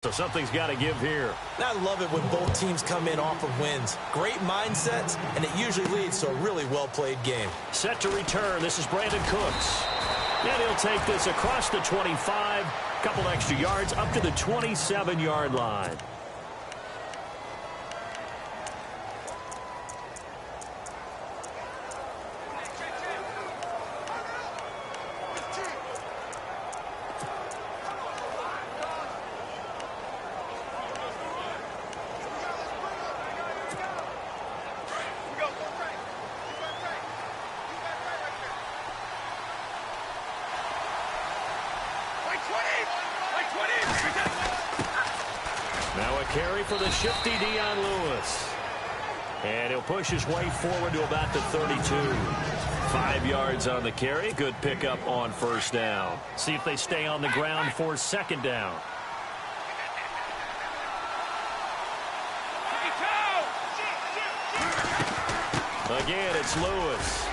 So something's got to give here. I love it when both teams come in off of wins. Great mindsets, and it usually leads to a really well-played game. Set to return. This is Brandon Cooks. And he'll take this across the 25. Couple extra yards up to the 27-yard line. Now a carry for the shifty Dion Lewis. And he'll push his way forward to about the 32. 5 yards on the carry. Good pickup on first down. See if they stay on the ground for second down. Again, it's Lewis.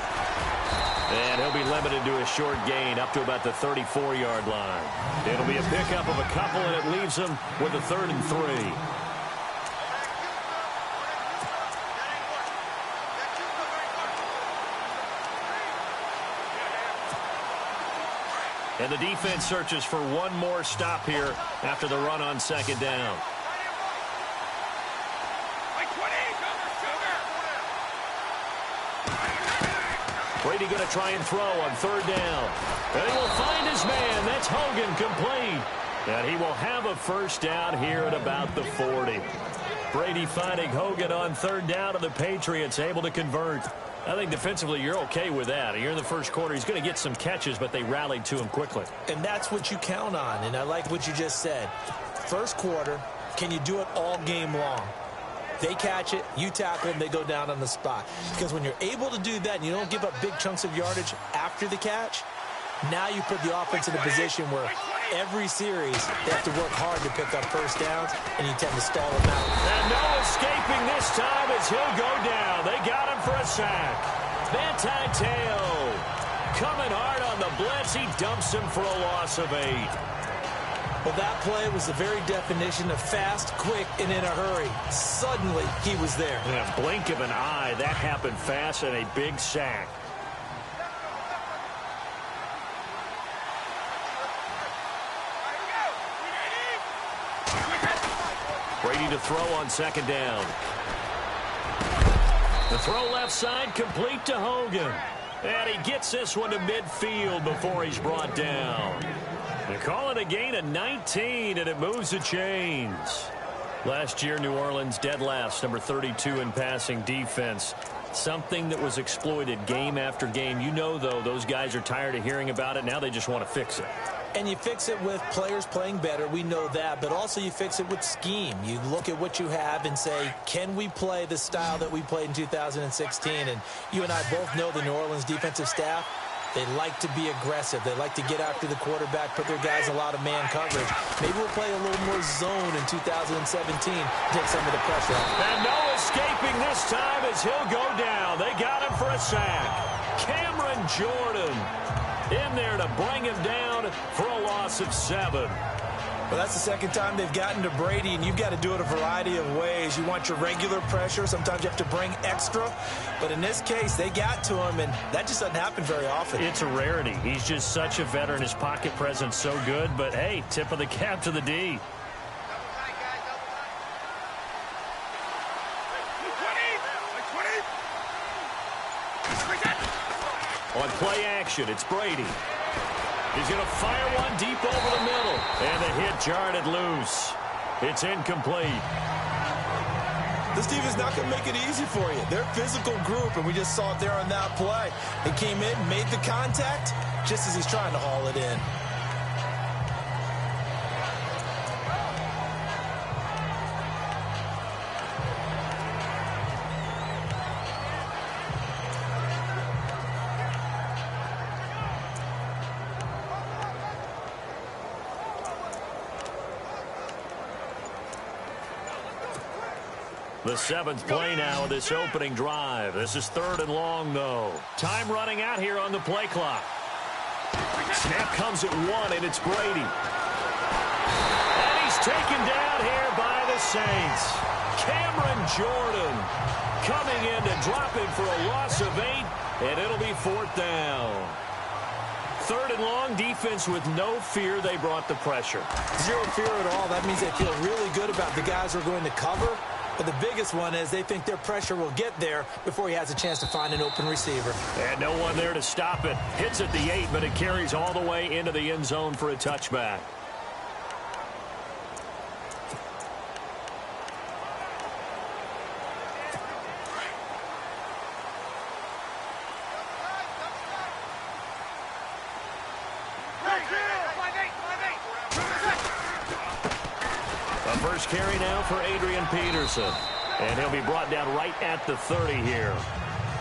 And he'll be limited to a short gain up to about the 34-yard line. It'll be a pickup of a couple, and it leaves him with a 3rd and 3. And the defense searches for one more stop here after the run on second down. Brady going to try and throw on 3rd down. And he will find his man. That's Hogan, complete. And he will have a first down here at about the 40. Brady finding Hogan on 3rd down, and the Patriots able to convert. I think defensively you're okay with that. Here in the first quarter, he's going to get some catches, but they rallied to him quickly. And that's what you count on, and I like what you just said. First quarter, can you do it all game long? They catch it, you tackle them, they go down on the spot. Because when you're able to do that and you don't give up big chunks of yardage after the catch, now you put the offense in a position where every series they have to work hard to pick up first downs, and you tend to stall them out. And no escaping this time as he'll go down. They got him for a sack. Manti Te'o coming hard on the blitz. He dumps him for a loss of 8. Well, that play was the very definition of fast, quick, and in a hurry. Suddenly, he was there. In a blink of an eye, that happened fast, and a big sack. Brady to throw on second down. The throw left side complete to Hogan. And he gets this one to midfield before he's brought down. They call it a gain of 19, and it moves the chains. Last year, New Orleans dead last, number 32 in passing defense. Something that was exploited game after game. You know, though, those guys are tired of hearing about it. Now they just want to fix it. And you fix it with players playing better. We know that. But also you fix it with scheme. You look at what you have and say, can we play the style that we played in 2016? And you and I both know the New Orleans defensive staff. They like to be aggressive. They like to get after the quarterback, put their guys a lot of man coverage. Maybe we'll play a little more zone in 2017, take some of the pressure off. And no escaping this time as he'll go down. They got him for a sack. Cameron Jordan in there to bring him down for a loss of 7. Well, that's the second time they've gotten to Brady, and you've got to do it a variety of ways. You want your regular pressure. Sometimes you have to bring extra. But in this case, they got to him, and that just doesn't happen very often. It's a rarity. He's just such a veteran. His pocket presence so good. But, hey, tip of the cap to the D. On play action, it's Brady. He's going to fire one deep over the middle. And the hit jarred it loose. It's incomplete. This team is not going to make it easy for you. They're a physical group, and we just saw it there on that play. They came in, made the contact, just as he's trying to haul it in. The 7th play now of this opening drive. This is 3rd and long, though. Time running out here on the play clock. Snap comes at 1, and it's Brady. And he's taken down here by the Saints. Cameron Jordan coming in to drop him for a loss of 8, and it'll be 4th down. 3rd and long, defense with no fear. They brought the pressure. Zero fear at all. That means they feel really good about the guys who are going to cover. But the biggest one is they think their pressure will get there before he has a chance to find an open receiver. And no one there to stop it. Hits at the 8, but it carries all the way into the end zone for a touchback. First carry now for Adrian Peterson. And he'll be brought down right at the 30 here.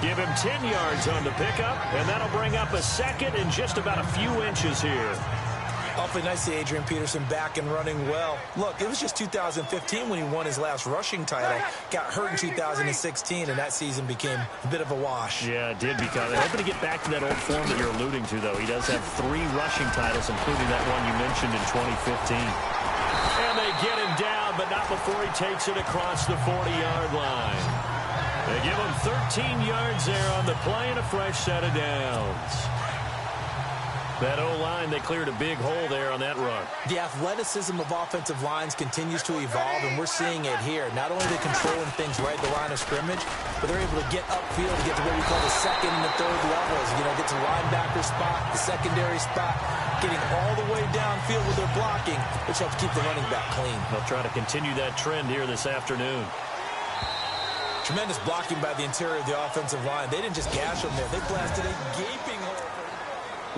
Give him 10 yards on the pickup, and that'll bring up a 2nd and just about a few inches here. Awfully nice to see Adrian Peterson back and running well. Look, it was just 2015 when he won his last rushing title. Got hurt in 2016, and that season became a bit of a wash. Yeah, it did become. Hoping to get back to that old form that you're alluding to, though. He does have 3 rushing titles, including that one you mentioned in 2015. And they get him down, but not before he takes it across the 40-yard line. They give him 13 yards there on the play and a fresh set of downs. That O-line, they cleared a big hole there on that run. The athleticism of offensive lines continues to evolve, and we're seeing it here. Not only are they controlling things right at the line of scrimmage, but they're able to get upfield to get to what we call the 2nd and the 3rd levels. You know, get to linebacker spot, the secondary spot, getting all the way downfield with their blocking, which helps keep the running back clean. They'll try to continue that trend here this afternoon. Tremendous blocking by the interior of the offensive line. They didn't just gash them there. They blasted a gaping hole.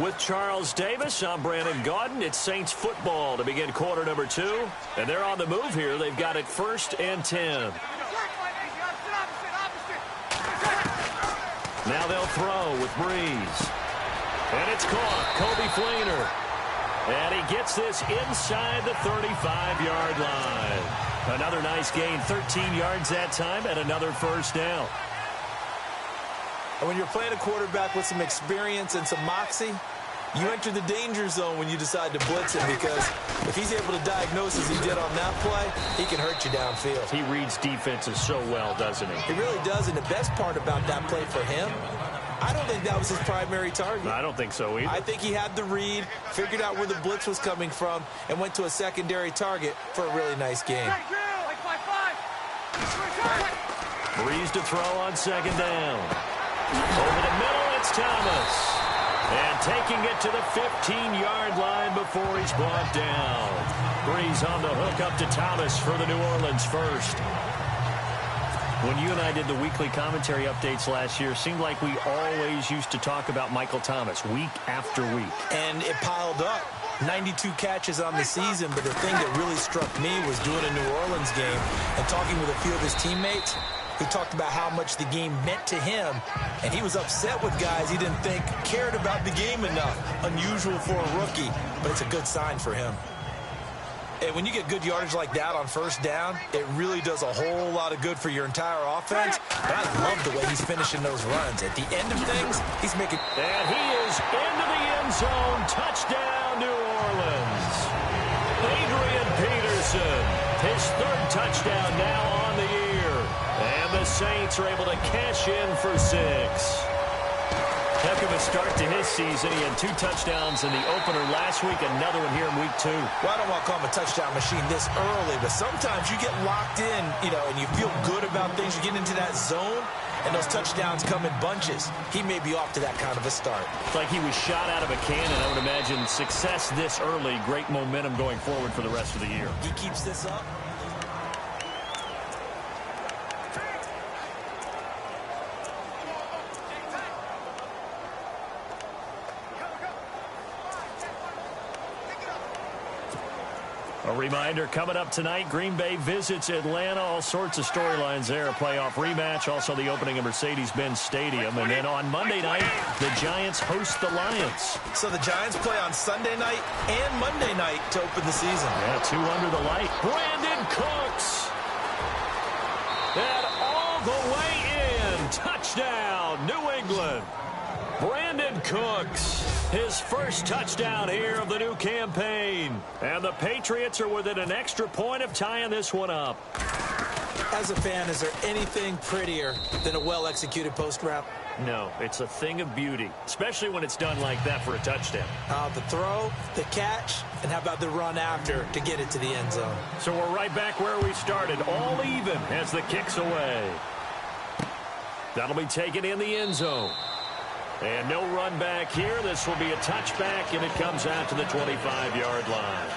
With Charles Davis, I'm Brandon Gaudin. It's Saints football to begin quarter number 2. And they're on the move here. They've got it 1st and 10. Now they'll throw with Breeze. And it's caught. Kobe Fleener. And he gets this inside the 35-yard line. Another nice gain, 13 yards that time, and another 1st down. And when you're playing a quarterback with some experience and some moxie, you enter the danger zone when you decide to blitz him, because if he's able to diagnose as he did on that play, he can hurt you downfield. He reads defenses so well, doesn't he? He really does, and the best part about that play for him, I don't think that was his primary target. I don't think so either. I think he had the read, figured out where the blitz was coming from, and went to a secondary target for a really nice game. Breeze to throw on 2nd down. Over the middle, it's Thomas. And taking it to the 15-yard line before he's brought down. Breeze on the hook up to Thomas for the New Orleans 1st. When you and I did the weekly commentary updates last year, it seemed like we always used to talk about Michael Thomas week after week. And it piled up. 92 catches on the season, but the thing that really struck me was doing a New Orleans game and talking with a few of his teammates. He talked about how much the game meant to him, and he was upset with guys he didn't think cared about the game enough. Unusual for a rookie, but it's a good sign for him. And when you get good yardage like that on 1st down, it really does a whole lot of good for your entire offense. But I love the way he's finishing those runs. At the end of things, he's making... And he is into the end zone. Touchdown, New Orleans. Adrian Peterson, his 3rd touchdown now on the year. And the Saints are able to cash in for 6. Heck of a start to his season. He had 2 touchdowns in the opener last week, another one here in week 2. Well, I don't want to call him a touchdown machine this early, but sometimes you get locked in, you know, and you feel good about things. You get into that zone, and those touchdowns come in bunches. He may be off to that kind of a start. It's like he was shot out of a cannon. I would imagine success this early, great momentum going forward for the rest of the year. He keeps this up. A reminder, coming up tonight, Green Bay visits Atlanta. All sorts of storylines there. A playoff rematch, also the opening of Mercedes-Benz Stadium. And then on Monday night, the Giants host the Lions. So the Giants play on Sunday night and Monday night to open the season. Yeah, 2 under the light. Brandon Cooks. And all the way in. Touchdown, New England. Brandon Cooks. His first touchdown here of the new campaign. And the Patriots are within an extra point of tying this one up. As a fan, is there anything prettier than a well-executed post route? No, it's a thing of beauty, especially when it's done like that for a touchdown. The throw, the catch, and how about the run after to get it to the end zone? So we're right back where we started, all even as the kick's away. That'll be taken in the end zone. And no run back here. This will be a touchback, and it comes out to the 25-yard line.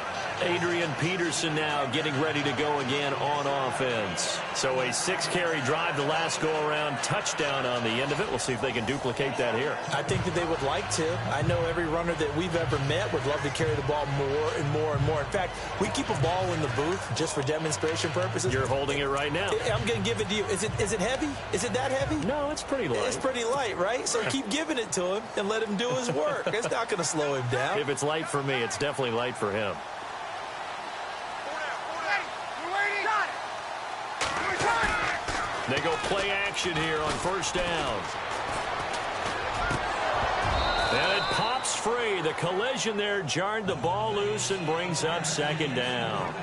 Adrian Peterson now getting ready to go again on offense. So a 6-carry drive the last go-around, touchdown on the end of it. We'll see if they can duplicate that here. I think that they would like to. I know every runner that we've ever met would love to carry the ball more and more and more. In fact, we keep a ball in the booth just for demonstration purposes. You're holding it right now. I'm going to give it to you. Is it heavy? Is it that heavy? No, it's pretty light. It's pretty light, right? So keep giving it to him and let him do his work. It's not going to slow him down. If it's light for me, it's definitely light for him. They go play action here on first down. And it pops free. The collision there jarred the ball loose and brings up second down.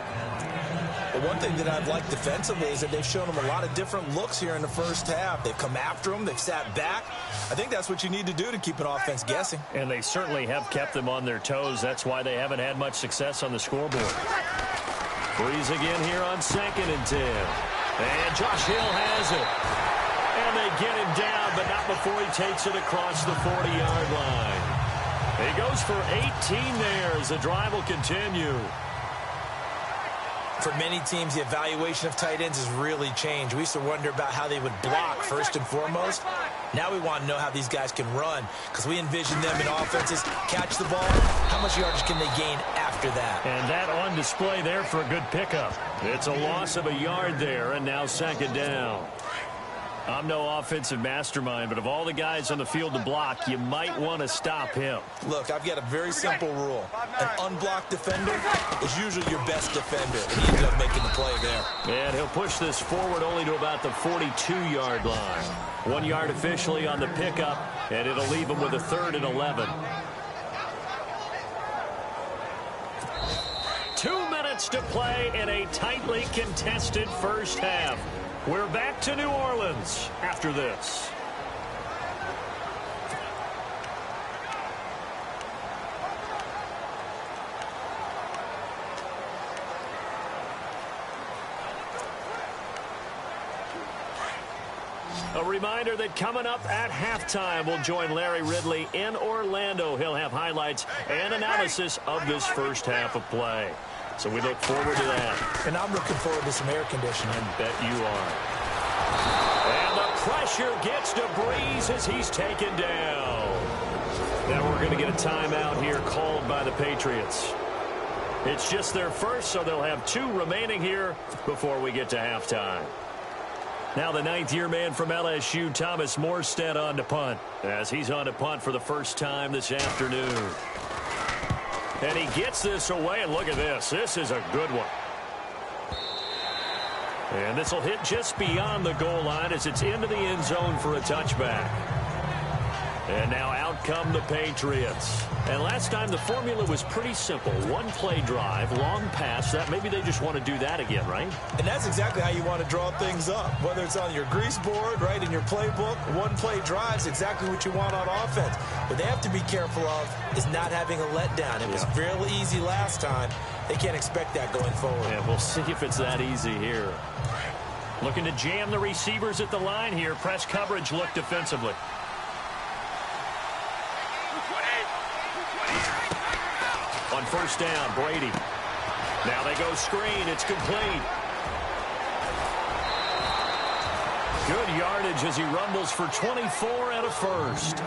But one thing that I've liked defensively is that they've shown them a lot of different looks here in the first half. They've come after them. They've sat back. I think that's what you need to do to keep an offense guessing. And they certainly have kept them on their toes. That's why they haven't had much success on the scoreboard. Breeze again here on 2nd and 10. And Josh Hill has it. And they get him down, but not before he takes it across the 40-yard line. He goes for 18 there as the drive will continue. For many teams, the evaluation of tight ends has really changed. We used to wonder about how they would block first and foremost. Now we want to know how these guys can run because we envision them in offenses, catch the ball. How much yardage can they gain after that? And that on display there for a good pickup. It's a loss of a yard there, and now second down. I'm no offensive mastermind, but of all the guys on the field to block, you might want to stop him. Look, I've got a very simple rule. An unblocked defender is usually your best defender, and he ended up making the play there. And he'll push this forward only to about the 42-yard line. 1 yard officially on the pickup, and it'll leave him with a 3rd and 11. 2 minutes to play in a tightly contested first half. We're back to New Orleans after this. A reminder that coming up at halftime, we'll join Larry Ridley in Orlando. He'll have highlights and analysis of this first half of play. So we look forward to that. And I'm looking forward to some air conditioning. I bet you are. And the pressure gets to Breeze as he's taken down. Now we're going to get a timeout here called by the Patriots. It's just their first, so they'll have 2 remaining here before we get to halftime. Now the 9th-year man from LSU, Thomas Morstead, on to punt, as he's on to punt for the first time this afternoon. And he gets this away, and look at this. This is a good one. And this will hit just beyond the goal line as it's into the end zone for a touchback. And now out come the Patriots. And last time the formula was pretty simple. 1-play drive, long pass. That maybe they just want to do that again, right? And that's exactly how you want to draw things up. Whether it's on your grease board, right, in your playbook, 1-play drive is exactly what you want on offense. What they have to be careful of is not having a letdown. It was real easy last time. They can't expect that going forward. Yeah, we'll see if it's that easy here. Looking to jam the receivers at the line here. Press coverage look defensively. On first down, Brady. Now they go screen. It's complete. Good yardage as he rumbles for 24 and a first.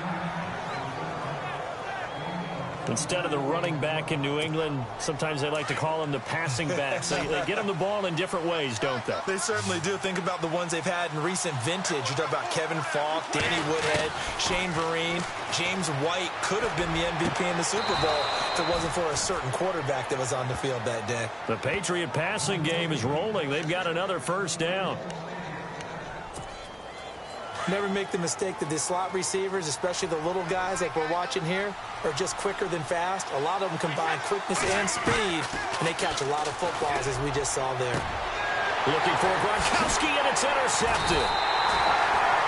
Instead of the running back in New England, sometimes they like to call them the passing backs. They get them the ball in different ways, don't they? They certainly do. Think about the ones they've had in recent vintage. You talk about Kevin Falk, Danny Woodhead, Shane Vereen. James White could have been the MVP in the Super Bowl if it wasn't for a certain quarterback that was on the field that day. The Patriot passing game is rolling. They've got another first down. Never make the mistake that the slot receivers, especially the little guys like we're watching here, are just quicker than fast. A lot of them combine quickness and speed, and they catch a lot of footballs, as we just saw there. Looking for Gronkowski, and it's intercepted.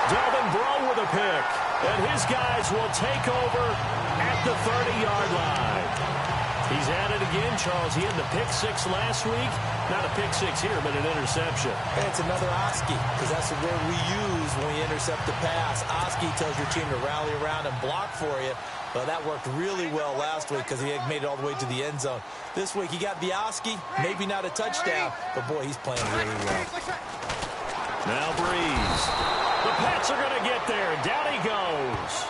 Delvin Breaux with a pick, and his guys will take over at the 30-yard line. He's at it again, Charles. He had the pick six last week. Not a pick six here, but an interception. And it's another Oski, because that's the word we use when we intercept the pass. Oski tells your team to rally around and block for you. Well, that worked really well last week because he had made it all the way to the end zone. This week, he got the Oski, maybe not a touchdown, but boy, he's playing really well. Now Breeze. The Pats are going to get there. Down he goes.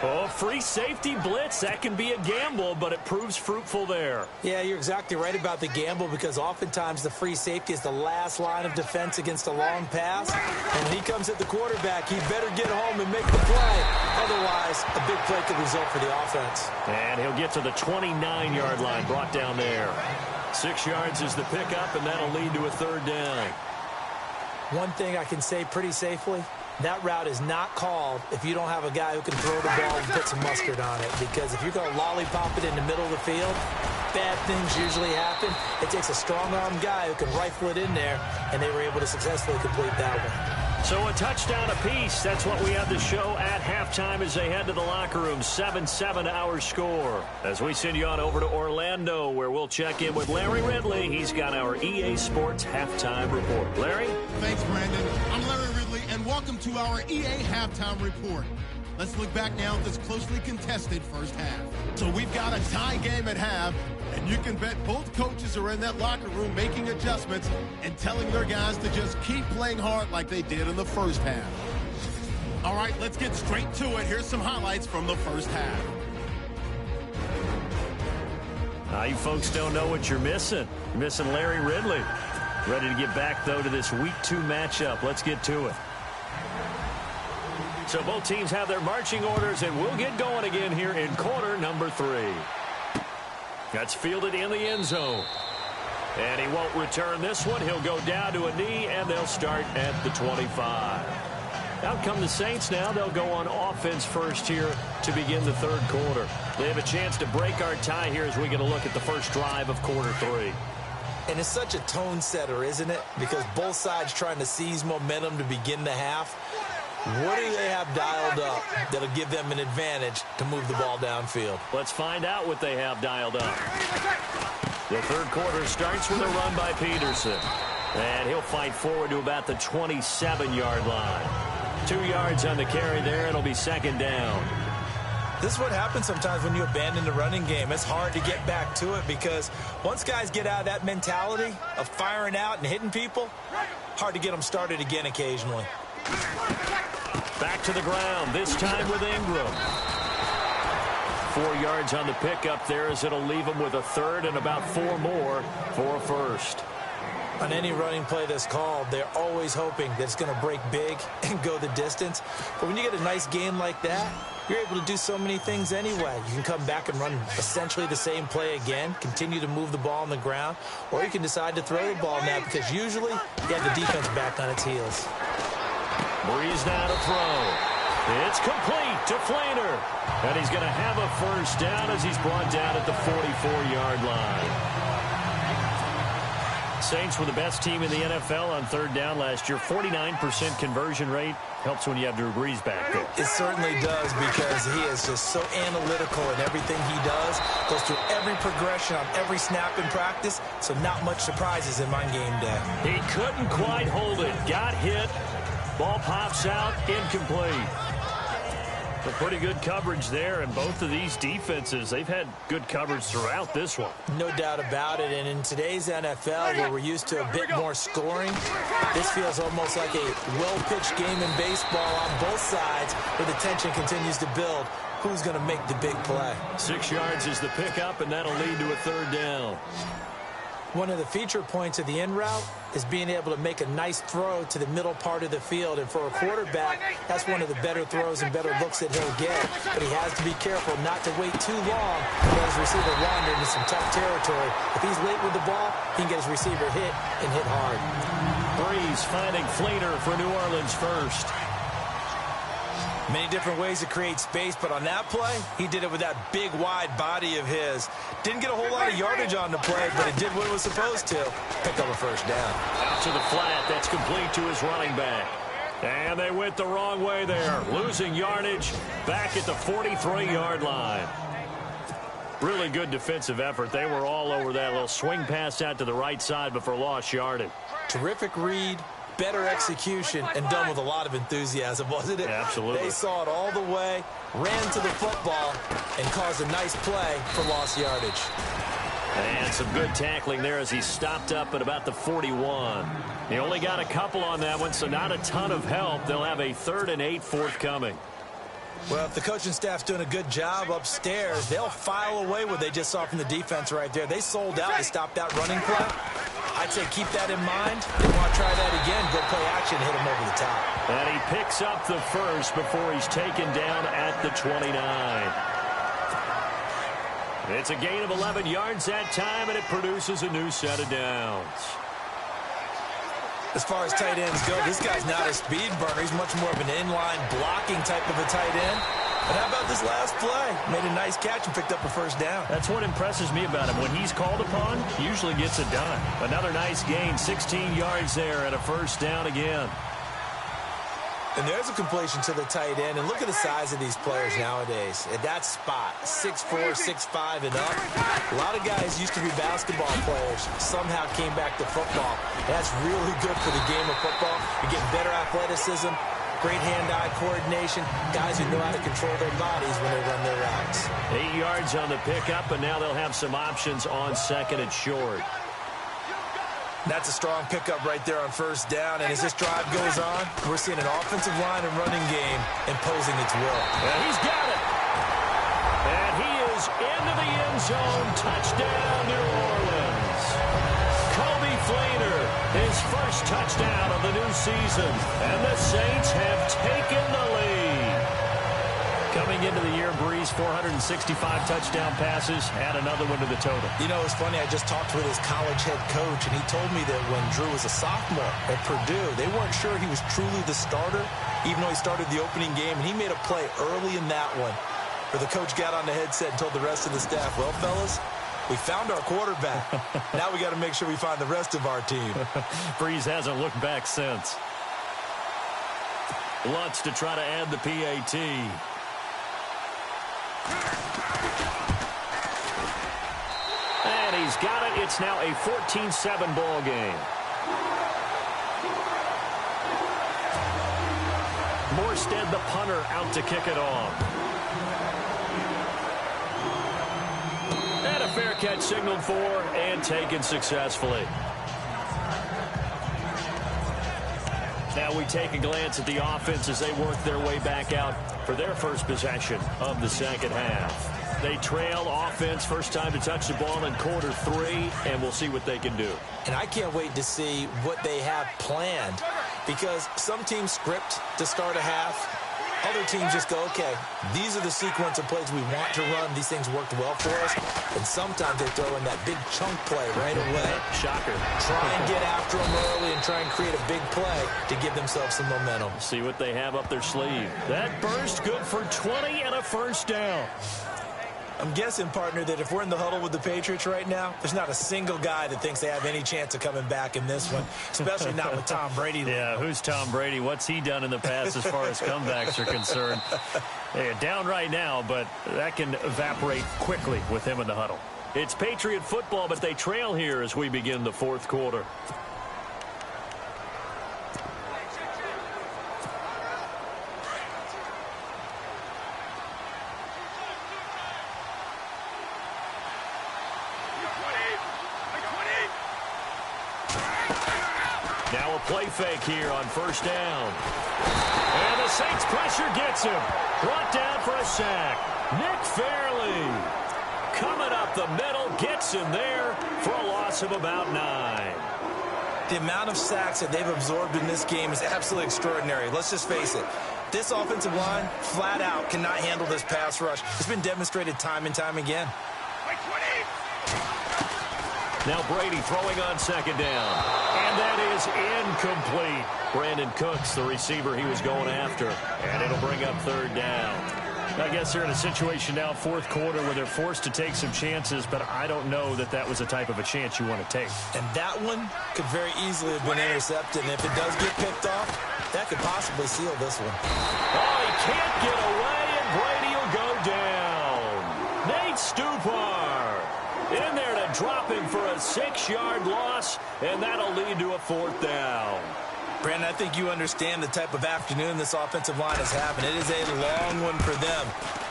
Oh, free safety blitz. That can be a gamble, but it proves fruitful there. Yeah, you're exactly right about the gamble because oftentimes the free safety is the last line of defense against a long pass. And when he comes at the quarterback, he better get home and make the play. Otherwise, a big play could result for the offense. And he'll get to the 29-yard line, brought down there. 6 yards is the pickup, and that'll lead to a third down. One thing I can say pretty safely, that route is not called if you don't have a guy who can throw the ball and put some mustard on it. Because if you're going to lollipop it in the middle of the field, bad things usually happen. It takes a strong-arm guy who can rifle it in there, and they were able to successfully complete that one. So a touchdown apiece. That's what we have to show at halftime as they head to the locker room. 7-7 our score. As we send you on over to Orlando, where we'll check in with Larry Ridley. He's got our EA Sports halftime report. Larry? Thanks, Brandon. I'm Larry Ridley, and welcome to our EA halftime report. Let's look back now at this closely contested first half. So we've got a tie game at half, and you can bet both coaches are in that locker room making adjustments and telling their guys to just keep playing hard like they did in the first half. All right, let's get straight to it. Here's some highlights from the first half. You folks don't know what you're missing. You're missing Larry Ridley. Ready to get back, though, to this Week 2 matchup. Let's get to it. So both teams have their marching orders, and we'll get going again here in quarter number 3. That's fielded in the end zone. And he won't return this one. He'll go down to a knee, and they'll start at the 25. Out come the Saints now. They'll go on offense first here to begin the third quarter. They have a chance to break our tie here as we get a look at the first drive of quarter 3. And it's such a tone setter, isn't it? Because both sides trying to seize momentum to begin the half. What do they have dialed up that'll give them an advantage to move the ball downfield? Let's find out what they have dialed up. The third quarter starts with a run by Peterson. And he'll fight forward to about the 27-yard line. 2 yards on the carry there. It'll be second down. This is what happens sometimes when you abandon the running game. It's hard to get back to it because once guys get out of that mentality of firing out and hitting people, hard to get them started again occasionally. Back to the ground, this time with Ingram. 4 yards on the pickup there as it'll leave him with a third and about 4 more for a first. On any running play that's called, they're always hoping that it's going to break big and go the distance. But when you get a nice game like that, you're able to do so many things anyway. You can come back and run essentially the same play again, continue to move the ball on the ground, or you can decide to throw the ball now because usually you have the defense back on its heels. Breeze now to throw. It's complete to Flainer. And he's going to have a first down as he's brought down at the 44-yard line. Saints were the best team in the NFL on third down last year. 49% conversion rate. Helps when you have Drew Brees back there. It certainly does because he is just so analytical in everything he does. Goes through every progression on every snap in practice, so not much surprises him on game day. He couldn't quite hold it. Got hit. Ball pops out. Incomplete. But pretty good coverage there, and both of these defenses, they've had good coverage throughout this one. No doubt about it, and in today's NFL, where we're used to a bit more scoring, this feels almost like a well-pitched game in baseball on both sides, where the tension continues to build. Who's going to make the big play? 6 yards is the pickup, and that'll lead to a third down. One of the feature points of the in route is being able to make a nice throw to the middle part of the field. And for a quarterback, that's one of the better throws and better looks that he'll get. But he has to be careful not to wait too long and let his receiver wander into some tough territory. If he's late with the ball, he can get his receiver hit and hit hard. Breeze finding Fleener for New Orleans first. Many different ways to create space, but on that play, he did it with that big, wide body of his. Didn't get a whole lot of yardage on the play, but it did what it was supposed to. Picked up a first down. Out to the flat. That's complete to his running back. And they went the wrong way there. Losing yardage back at the 43-yard line. Really good defensive effort. They were all over that little swing pass out to the right side, but for lost yardage. Terrific read. Better execution, and done with a lot of enthusiasm, wasn't it? Absolutely. They saw it all the way, ran to the football, and caused a nice play for lost yardage. And some good tackling there as he stopped up at about the 41. He only got a couple on that one, so not a ton of help. They'll have a 3rd and 8 forthcoming. Well, if the coaching staff's doing a good job upstairs, they'll file away what they just saw from the defense right there. They sold out to stop that running play. I'd say keep that in mind. They want to try that again, go play action, hit him over the top. And he picks up the first before he's taken down at the 29. It's a gain of 11 yards that time, and it produces a new set of downs. As far as tight ends go, this guy's not a speed burner. He's much more of an inline blocking type of a tight end. But how about this last play? Made a nice catch and picked up a first down. That's what impresses me about him. When he's called upon, he usually gets it done. Another nice gain, 16 yards there and a first down again. And there's a completion to the tight end. And look at the size of these players nowadays. At that spot, 6'4", 6'5", and up. A lot of guys used to be basketball players. Somehow came back to football. That's really good for the game of football. You get better athleticism, great hand-eye coordination, guys who know how to control their bodies when they run their routes. 8 yards on the pickup, and now they'll have some options on 2nd and short. That's a strong pickup right there on first down. And as this drive goes on, we're seeing an offensive line and running game imposing its will. And he's got it. And he is into the end zone. Touchdown, New Orleans. Coby Fleener, his first touchdown of the new season. And the Saints have taken the lead. Coming into the year, Breeze, 465 touchdown passes, add another one to the total. You know, it's funny, I just talked with his college head coach, and he told me that when Drew was a sophomore at Purdue, they weren't sure he was truly the starter, even though he started the opening game, and he made a play early in that one, where the coach got on the headset and told the rest of the staff, well, fellas, we found our quarterback. Now we got to make sure we find the rest of our team. Breeze hasn't looked back since. Lutz to try to add the PAT. And he's got it. It's now a 14-7 ball game. Morstead, the punter, out to kick it off. And a fair catch signaled for and taken successfully. Now we take a glance at the offense as they work their way back out for their first possession of the second half. They trail offense, first time to touch the ball in quarter 3, and we'll see what they can do. And I can't wait to see what they have planned, because some teams script to start a half. Other teams just go, okay, these are the sequence of plays we want to run. These things worked well for us. And sometimes they throw in that big chunk play right away. Shocker. Try and get after them early and try and create a big play to give themselves some momentum. See what they have up their sleeve. That burst good for 20 and a first down. I'm guessing, partner, that if we're in the huddle with the Patriots right now, there's not a single guy that thinks they have any chance of coming back in this one, especially not with Tom Brady. Yeah, who's Tom Brady? What's he done in the past as far as comebacks are concerned? They're down right now, but that can evaporate quickly with him in the huddle. It's Patriot football, but they trail here as we begin the fourth quarter. Now a play fake here on first down. And the Saints pressure gets him. Brought down for a sack. Nick Fairley coming up the middle, gets him there for a loss loss of about 9. The amount of sacks that they've absorbed in this game is absolutely extraordinary. Let's just face it. This offensive line, flat out, cannot handle this pass rush. It's been demonstrated time and time again. Now Brady throwing on second down. And that is incomplete. Brandon Cooks, the receiver he was going after. And it'll bring up third down. I guess they're in a situation now, fourth quarter, where they're forced to take some chances, but I don't know that that was the type of a chance you want to take. And that one could very easily have been intercepted. And if it does get picked off, that could possibly seal this one. Oh, he can't get away, and Brady will go down. Nate Stupar in there to drop him for a 6-yard loss, and that'll lead to a fourth down. Brandon, I think you understand the type of afternoon this offensive line is having. It is a long one for them.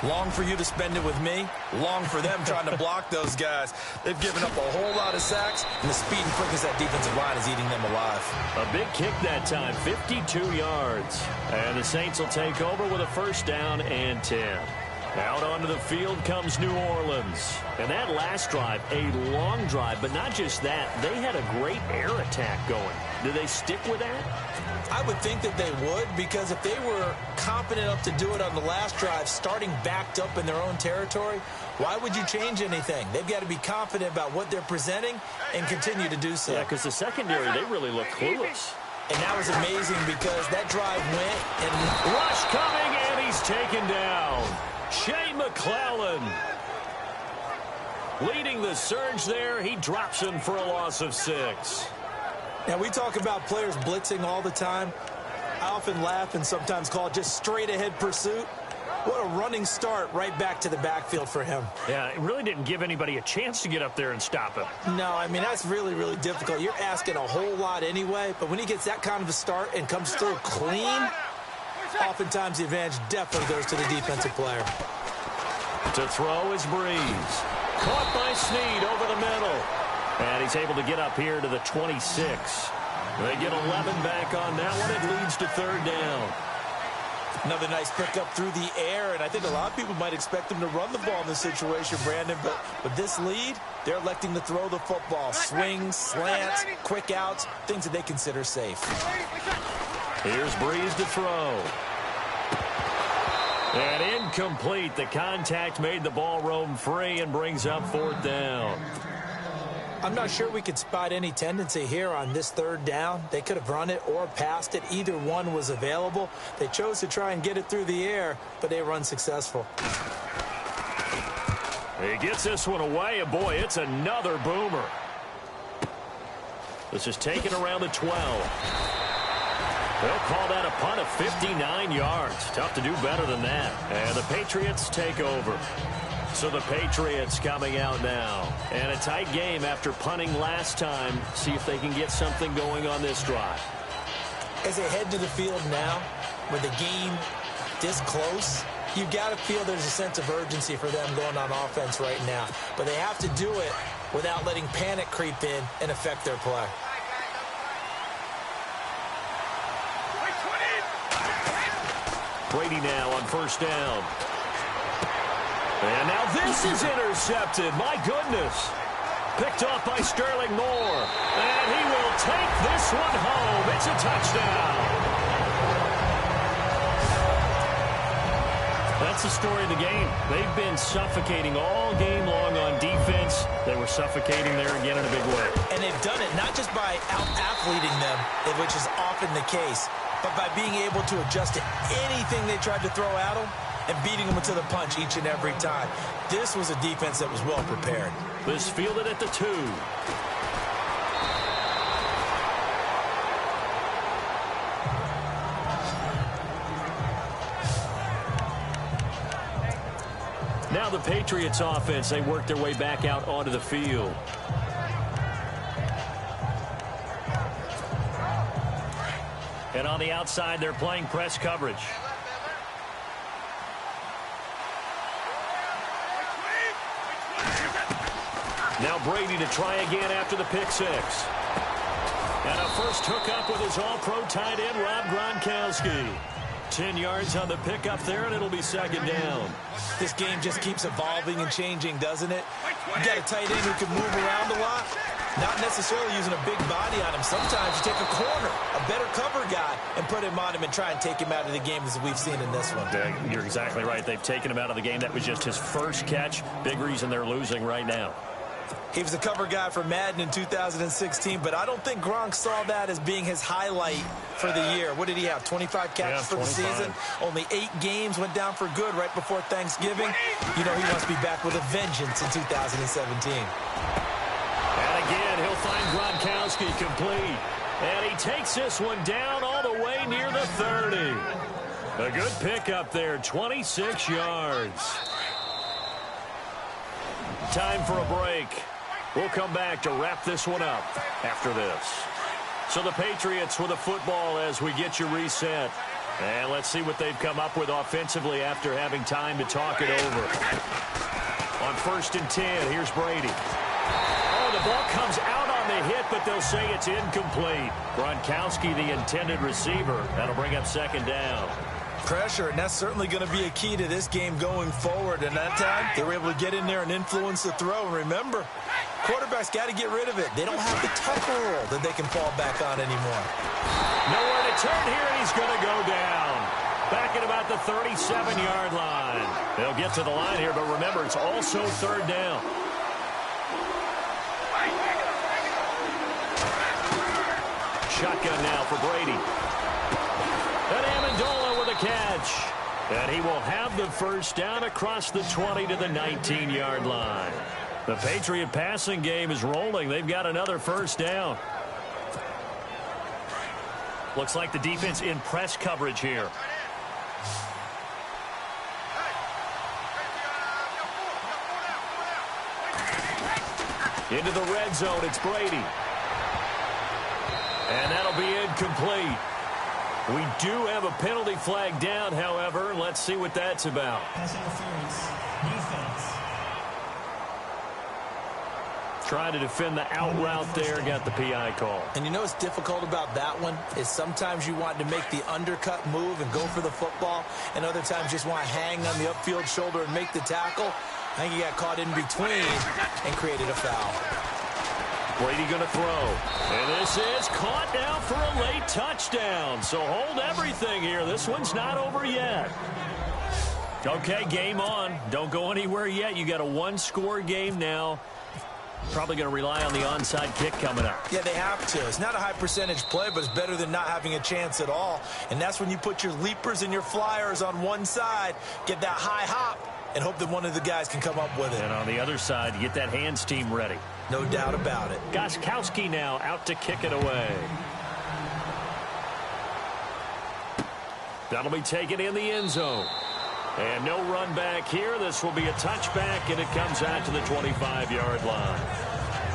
Long for you to spend it with me. Long for them trying to block those guys. They've given up a whole lot of sacks, and the speed and quickness that defensive line is eating them alive. A big kick that time, 52 yards. And the Saints will take over with a first down and 10. Out onto the field comes New Orleans. And that last drive, a long drive, but not just that. They had a great air attack going. Do they stick with that? I would think that they would, because if they were confident enough to do it on the last drive, starting backed up in their own territory, why would you change anything? They've got to be confident about what they're presenting and continue to do so. Yeah, because the secondary, they really look clueless. And that was amazing because that drive went and... Rush coming, and he's taken down. Shea McClellan leading the surge there. He drops him for a loss of 6. Now, we talk about players blitzing all the time. I often laugh and sometimes call it just straight-ahead pursuit. What a running start right back to the backfield for him. Yeah, it really didn't give anybody a chance to get up there and stop him. No, I mean, that's really, really difficult. You're asking a whole lot anyway, but when he gets that kind of a start and comes through clean, oftentimes the advantage definitely goes to the defensive player. To throw is Breeze. Caught by Snead over the middle. And he's able to get up here to the 26. They get 11 back on that one. It leads to third down. Another nice pickup through the air, and I think a lot of people might expect him to run the ball in this situation, Brandon, but with this lead, they're electing to throw the football. Swings, slants, quick outs, things that they consider safe. Here's Breeze to throw. And incomplete. The contact made the ball roam free and brings up fourth down. I'm not sure we could spot any tendency here on this third down. They could have run it or passed it. Either one was available. They chose to try and get it through the air, but they were unsuccessful. He gets this one away, and boy, it's another boomer. This is taken around the 12. They'll call that a punt of 59 yards. Tough to do better than that. And the Patriots take over. So the Patriots coming out now. And a tight game after punting last time. See if they can get something going on this drive. As they head to the field now, with the game this close, you've got to feel there's a sense of urgency for them going on offense right now. But they have to do it without letting panic creep in and affect their play. Brady now on first down. And now this is intercepted. My goodness. Picked off by Sterling Moore. And he will take this one home. It's a touchdown. That's the story of the game. They've been suffocating all game long on defense. They were suffocating there again in a big way. And they've done it not just by out-athleting them, which is often the case, but by being able to adjust to anything they tried to throw at them and beating them to the punch each and every time. This was a defense that was well prepared. This fielded at the 2. Now the Patriots offense, they work their way back out onto the field. And on the outside, they're playing press coverage. Now Brady to try again after the pick 6. And a first hookup with his all-pro tight end, Rob Gronkowski. 10 yards on the pickup there, and it'll be second down. This game just keeps evolving and changing, doesn't it? You got a tight end who can move around a lot. Not necessarily using a big body on him. Sometimes you take a corner, a better cover guy, and put him on him and try and take him out of the game as we've seen in this one. You're exactly right. They've taken him out of the game. That was just his first catch. Big reason they're losing right now. He was a cover guy for Madden in 2016, but I don't think Gronk saw that as being his highlight for the year. What did he have, 25 catches for the season? Only 8 games, went down for good right before Thanksgiving. You know he must be back with a vengeance in 2017. And again, he'll find Gronkowski complete. And he takes this one down all the way near the 30. A good pickup there, 26 yards. Time for a break. We'll come back to wrap this one up after this. So the Patriots with the football as we get you reset. And let's see what they've come up with offensively after having time to talk it over. On 1st and 10, here's Brady. Oh, the ball comes out on the hit, but they'll say it's incomplete. Gronkowski, the intended receiver. That'll bring up 2nd down. Pressure, and that's certainly going to be a key to this game going forward. And that time, they were able to get in there and influence the throw. And remember, quarterbacks got to get rid of it. They don't have the tucker roll that they can fall back on anymore. Nowhere to turn here, and he's going to go down. Back at about the 37-yard line. They'll get to the line here, but remember, it's also 3rd down. Shotgun now for Brady. And Amendola with a catch. And he will have the 1st down across the 20 to the 19-yard line. The Patriot passing game is rolling. They've got another 1st down. Looks like the defense in press coverage here. Into the red zone, it's Brady. And that'll be incomplete. We do have a penalty flag down, however. Let's see what that's about. Pass interference, defense. Trying to defend the out route there, got the PI call. And you know what's difficult about that one is sometimes you want to make the undercut move and go for the football, and other times just want to hang on the upfield shoulder and make the tackle. I think he got caught in between and created a foul. Brady going to throw. And this is caught now for a late touchdown. So hold everything here. This one's not over yet. Okay, game on. Don't go anywhere yet. You got a 1-score game now. Probably going to rely on the onside kick coming up. Yeah, they have to. It's not a high percentage play, but it's better than not having a chance at all. And that's when you put your leapers and your flyers on one side, get that high hop, and hope that one of the guys can come up with it. And on the other side, get that hands team ready. No doubt about it. Gostkowski now out to kick it away. That'll be taken in the end zone. And no run back here. This will be a touchback, and it comes out to the 25-yard line.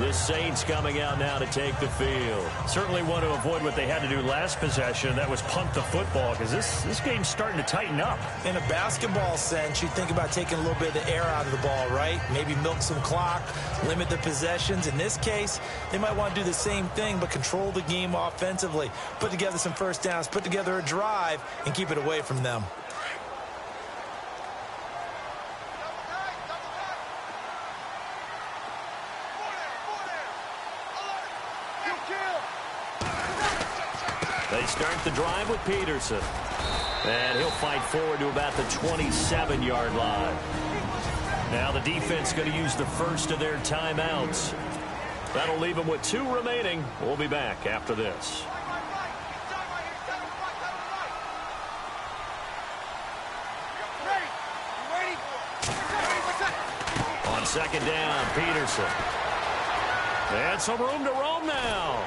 The Saints coming out now to take the field. Certainly want to avoid what they had to do last possession. That was punt the football, because this game's starting to tighten up. In a basketball sense, you think about taking a little bit of the air out of the ball, right? Maybe milk some clock, limit the possessions. In this case, they might want to do the same thing, but control the game offensively. Put together some 1st downs, put together a drive, and keep it away from them. They start the drive with Peterson. And he'll fight forward to about the 27-yard line. Now the defense going to use the first of their timeouts. That'll leave them with 2 remaining. We'll be back after this. On 2nd down, Peterson. And some room to roam now.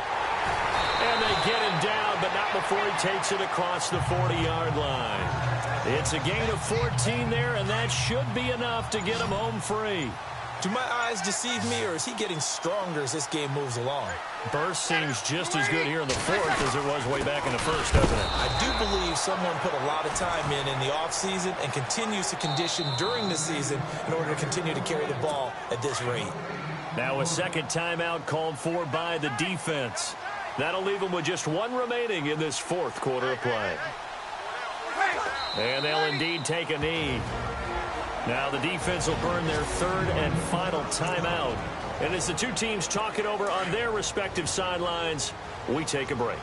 And they get him down, but not before he takes it across the 40-yard line. It's a gain of 14 there, and that should be enough to get him home free. Do my eyes deceive me, or is he getting stronger as this game moves along? Burst seems just as good here in the 4th as it was way back in the 1st, doesn't it? I do believe someone put a lot of time in the offseason and continues to condition during the season in order to continue to carry the ball at this rate. Now a 2nd timeout called for by the defense. That'll leave them with just 1 remaining in this 4th quarter of play. And they'll indeed take a knee. Now the defense will burn their 3rd and final timeout And as the two teams talk it over on their respective sidelines, we take a break.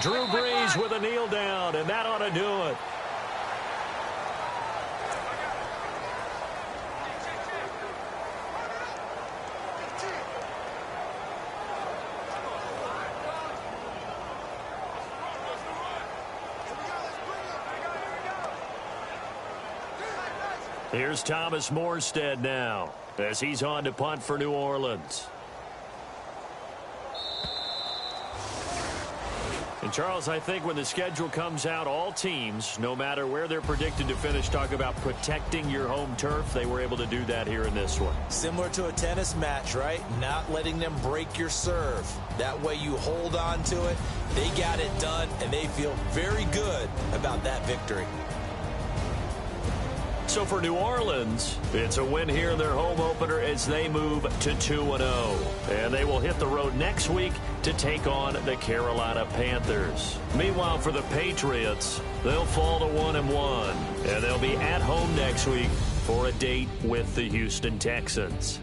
Drew Brees with a kneel down, and that ought to do it. Here's Thomas Morstead now as he's on to punt for New Orleans. And Charles, I think when the schedule comes out, all teams, no matter where they're predicted to finish, talk about protecting your home turf. They were able to do that here in this one. Similar to a tennis match, right? Not letting them break your serve. That way you hold on to it. They got it done, and they feel very good about that victory. So for New Orleans, it's a win here in their home opener as they move to 2-0. And they will hit the road next week to take on the Carolina Panthers. Meanwhile, for the Patriots, they'll fall to 1-1. And they'll be at home next week for a date with the Houston Texans.